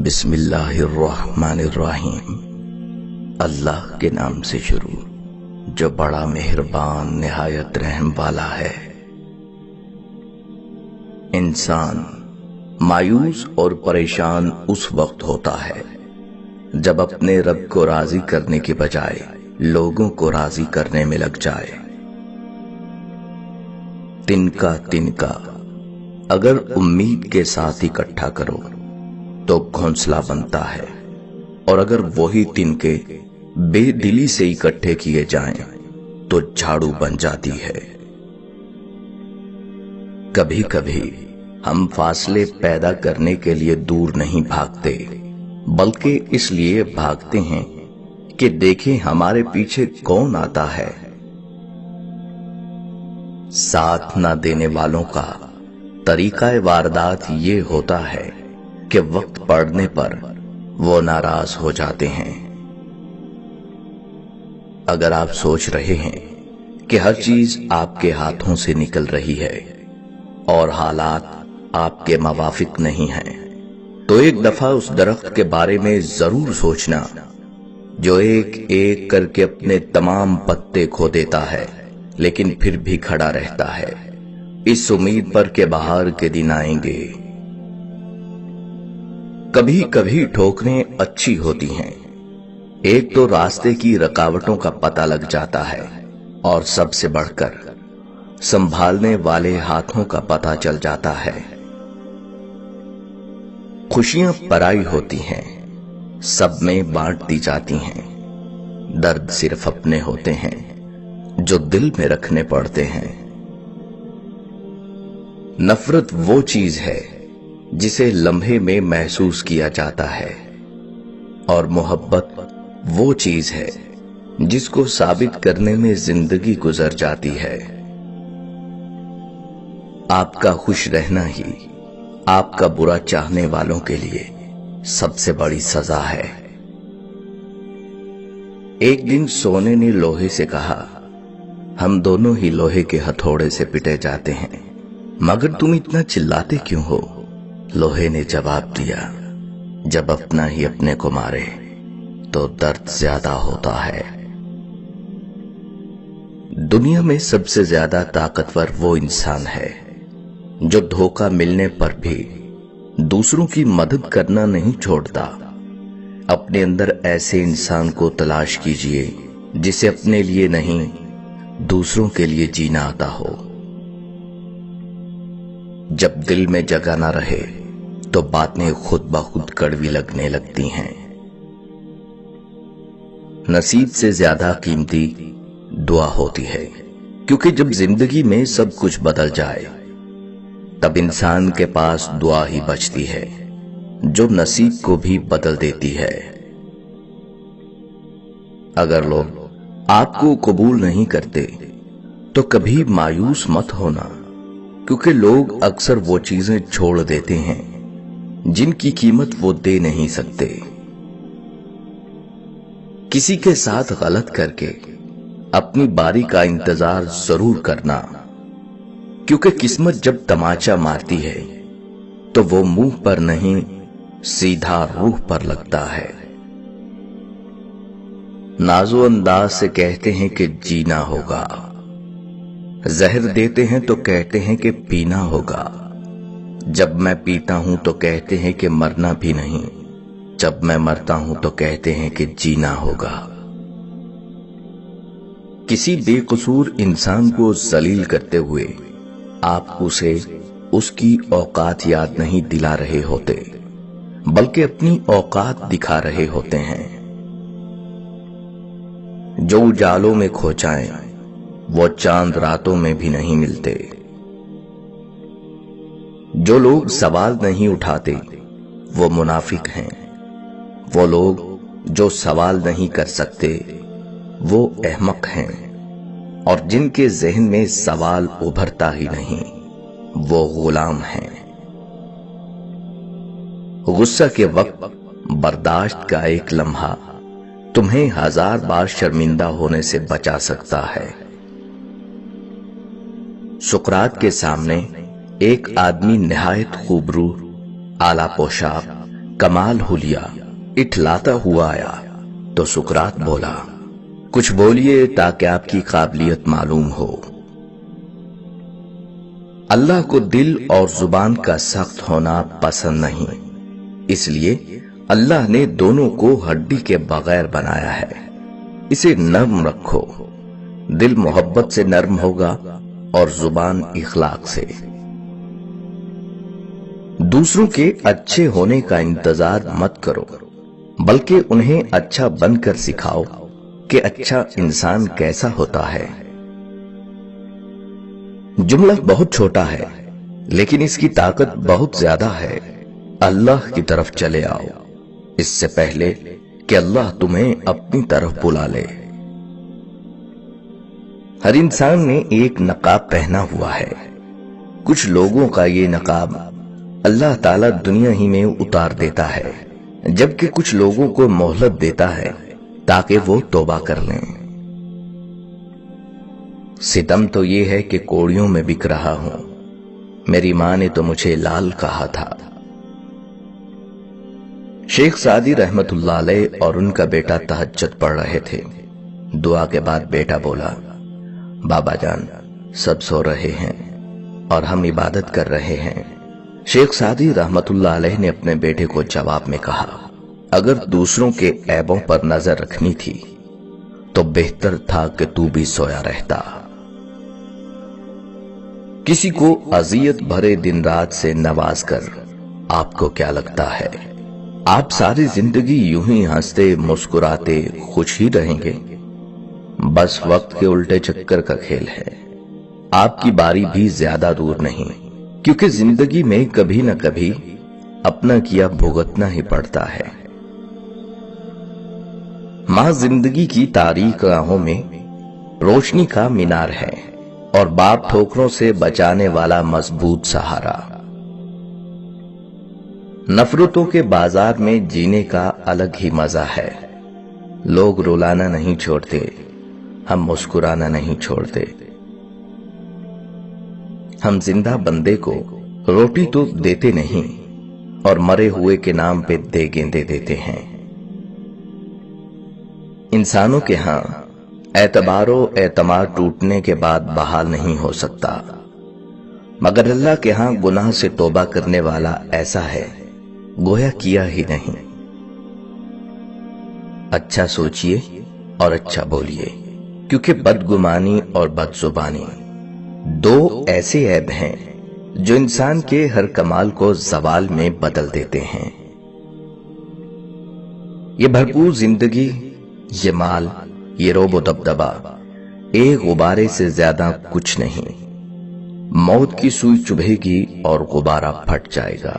بسم اللہ الرحمن الرحیم۔ اللہ کے نام سے شروع جو بڑا مہربان نہایت رحم والا ہے۔ انسان مایوس اور پریشان اس وقت ہوتا ہے جب اپنے رب کو راضی کرنے کے بجائے لوگوں کو راضی کرنے میں لگ جائے۔ تنکا تنکا اگر امید کے ساتھ اکٹھا کرو تو گھونسلہ بنتا ہے، اور اگر وہی تنکے بے دلی سے اکٹھے کیے جائیں تو جھاڑو بن جاتی ہے۔ کبھی کبھی ہم فاصلے پیدا کرنے کے لیے دور نہیں بھاگتے، بلکہ اس لیے بھاگتے ہیں کہ دیکھیں ہمارے پیچھے کون آتا ہے۔ ساتھ نہ دینے والوں کا طریقہ واردات یہ ہوتا ہے کہ وقت پڑنے پر وہ ناراض ہو جاتے ہیں۔ اگر آپ سوچ رہے ہیں کہ ہر چیز آپ کے ہاتھوں سے نکل رہی ہے اور حالات آپ کے موافق نہیں ہیں، تو ایک دفعہ اس درخت کے بارے میں ضرور سوچنا جو ایک ایک کر کے اپنے تمام پتے کھو دیتا ہے لیکن پھر بھی کھڑا رہتا ہے، اس امید پر کہ بہار کے دن آئیں گے۔ کبھی کبھی ٹھوکریں اچھی ہوتی ہیں، ایک تو راستے کی رکاوٹوں کا پتہ لگ جاتا ہے، اور سب سے بڑھ کر سنبھالنے والے ہاتھوں کا پتہ چل جاتا ہے۔ خوشیاں پرائی ہوتی ہیں، سب میں بانٹ دی جاتی ہیں، درد صرف اپنے ہوتے ہیں جو دل میں رکھنے پڑتے ہیں۔ نفرت وہ چیز ہے جسے لمحے میں محسوس کیا جاتا ہے، اور محبت وہ چیز ہے جس کو ثابت کرنے میں زندگی گزر جاتی ہے۔ آپ کا خوش رہنا ہی آپ کا برا چاہنے والوں کے لیے سب سے بڑی سزا ہے۔ ایک دن سونے نے لوہے سے کہا، ہم دونوں ہی لوہے کے ہتھوڑے سے پٹے جاتے ہیں، مگر تم اتنا چلاتے کیوں ہو؟ لوہے نے جواب دیا، جب اپنا ہی اپنے کو مارے تو درد زیادہ ہوتا ہے۔ دنیا میں سب سے زیادہ طاقتور وہ انسان ہے جو دھوکہ ملنے پر بھی دوسروں کی مدد کرنا نہیں چھوڑتا۔ اپنے اندر ایسے انسان کو تلاش کیجئے جسے اپنے لیے نہیں دوسروں کے لیے جینا آتا ہو۔ جب دل میں جگہ نہ رہے تو باتیں خود بخود کڑوی لگنے لگتی ہیں۔ نصیب سے زیادہ قیمتی دعا ہوتی ہے، کیونکہ جب زندگی میں سب کچھ بدل جائے تب انسان کے پاس دعا ہی بچتی ہے جو نصیب کو بھی بدل دیتی ہے۔ اگر لوگ آپ کو قبول نہیں کرتے تو کبھی مایوس مت ہونا، کیونکہ لوگ اکثر وہ چیزیں چھوڑ دیتے ہیں جن کی قیمت وہ دے نہیں سکتے۔ کسی کے ساتھ غلط کر کے اپنی باری کا انتظار ضرور کرنا، کیونکہ قسمت جب تماچا مارتی ہے تو وہ منہ پر نہیں سیدھا روح پر لگتا ہے۔ نازو انداز سے کہتے ہیں کہ جینا ہوگا، زہر دیتے ہیں تو کہتے ہیں کہ پینا ہوگا۔ جب میں پیتا ہوں تو کہتے ہیں کہ مرنا بھی نہیں، جب میں مرتا ہوں تو کہتے ہیں کہ جینا ہوگا۔ کسی بے قصور انسان کو ذلیل کرتے ہوئے آپ اسے اس کی اوقات یاد نہیں دلا رہے ہوتے، بلکہ اپنی اوقات دکھا رہے ہوتے ہیں۔ جو اجالوں میں کھو جائیں وہ چاند راتوں میں بھی نہیں ملتے۔ جو لوگ سوال نہیں اٹھاتے وہ منافق ہیں، وہ لوگ جو سوال نہیں کر سکتے وہ احمق ہیں، اور جن کے ذہن میں سوال ابھرتا ہی نہیں وہ غلام ہیں۔ غصہ کے وقت برداشت کا ایک لمحہ تمہیں 1000 بار شرمندہ ہونے سے بچا سکتا ہے۔ سقراط کے سامنے ایک آدمی نہایت خوبرو، اعلیٰ پوشاک कमाल हुलिया इठलाता हुआ आया तो सुकरात बोला, कुछ बोलिए ताकि आपकी काबिलियत मालूम हो। अल्लाह को दिल और जुबान का सख्त होना पसंद नहीं, इसलिए अल्लाह ने दोनों को हड्डी के बगैर बनाया है। इसे नर्म रखो, दिल मोहब्बत से नर्म होगा और जुबान इखलाक से। दूसरों के अच्छे होने का इंतजार मत करो, बल्कि उन्हें अच्छा बनकर सिखाओ कि अच्छा इंसान कैसा होता है। जुमला बहुत छोटा है, लेकिन इसकी ताकत बहुत ज्यादा है। अल्लाह की तरफ चले आओ, इससे पहले कि अल्लाह तुम्हें अपनी तरफ बुला ले। हर इंसान ने एक नकाब पहना हुआ है। कुछ लोगों का ये नकाब अल्लाह ताला दुनिया ही में उतार देता है, जबकि कुछ लोगों को मोहलत देता है ताकि वो तौबा कर लें। सितम तो ये है कि कोड़ियों में बिक रहा हूं, मेरी मां ने तो मुझे लाल कहा था। शेख सादी रहमतुल्लाह अलैह और उनका बेटा तहज्जुद पढ़ रहे थे। दुआ के बाद बेटा बोला, बाबा जान सब सो रहे हैं और हम इबादत कर रहे हैं। शेख सादी रहमतुल्लाह अलैह ने अपने बेटे को जवाब में कहा, अगर दूसरों के ऐबों पर नजर रखनी थी तो बेहतर था कि तू भी सोया रहता। किसी को अजियत भरे दिन रात से नवाज कर आपको क्या लगता है आप सारी जिंदगी यूं ही हंसते मुस्कुराते खुश ही रहेंगे? बस वक्त के उल्टे चक्कर का खेल है। आपकी बारी भी ज्यादा दूर नहीं, क्योंकि जिंदगी में कभी न कभी अपना किया भुगतना ही पड़ता है। मां जिंदगी की तारीक राहों में रोशनी का मीनार है और बाप ठोकरों से बचाने वाला मजबूत सहारा। नफरतों के बाजार में जीने का अलग ही मजा है। लोग रुलाना नहीं छोड़ते, हम मुस्कुराना नहीं छोड़ते। हम जिंदा बंदे को रोटी तो देते नहीं और मरे हुए के नाम पे देगें दे देते हैं। इंसानों के हां एतबारो एतमाद टूटने के बाद बहाल नहीं हो सकता, मगर अल्लाह के हां गुनाह से तौबा करने वाला ऐसा है गोया किया ही नहीं। अच्छा सोचिए और अच्छा बोलिए, क्योंकि बदगुमानी और बदजुबानी दो ऐसे ऐब हैं जो इंसान के हर कमाल को जवाल में बदल देते हैं। ये भरपूर जिंदगी, ये माल, ये रोबो दबदबा एक गुब्बारे से ज्यादा कुछ नहीं। मौत की सुई चुभेगी और गुब्बारा फट जाएगा।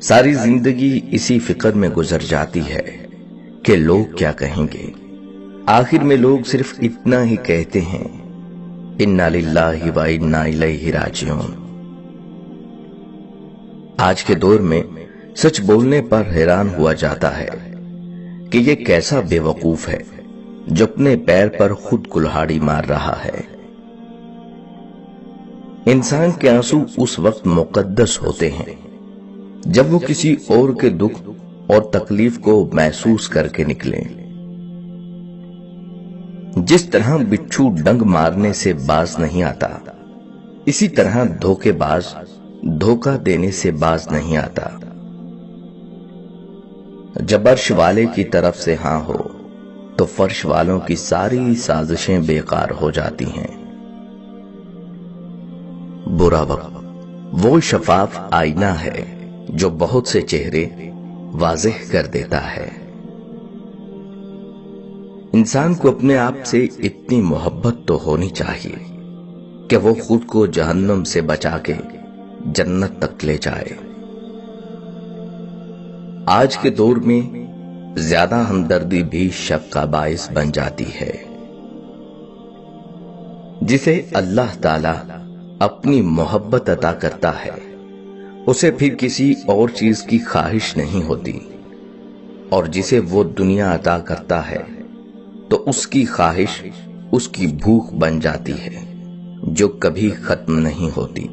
सारी जिंदगी इसी फिक्र में गुजर जाती है कि लोग क्या कहेंगे। आखिर में लोग सिर्फ इतना ही कहते हैं, इन्ना लिल्लाहि व इन्ना इलैहि राजिऊन। आज के दौर में सच बोलने पर हैरान हुआ जाता है कि ये कैसा बेवकूफ है जो अपने पैर पर खुद कुल्हाड़ी मार रहा है। इंसान के आंसू उस वक्त मुकद्दस होते हैं जब वो किसी और के दुख और तकलीफ को महसूस करके निकले। जिस तरह बिच्छू डंग मारने से बाज नहीं आता, इसी तरह धोखेबाज धोखा देने से बाज नहीं आता। जब अर्श वाले की तरफ से हां हो तो फर्श वालों की सारी साजिशें बेकार हो जाती हैं। बुरा वक्त वो शफाफ आईना है जो बहुत से चेहरे वाज़ेह कर देता है। इंसान को अपने आप से इतनी मोहब्बत तो होनी चाहिए कि वो खुद को जहन्नम से बचा के जन्नत तक ले जाए। आज के दौर में ज्यादा हमदर्दी भी शक का बाइस बन जाती है। जिसे अल्लाह ताला अपनी मोहब्बत अता करता है उसे फिर किसी और चीज की ख्वाहिश नहीं होती, और जिसे वो दुनिया अता करता है तो उसकी ख्वाहिश उसकी भूख बन जाती है जो कभी खत्म नहीं होती।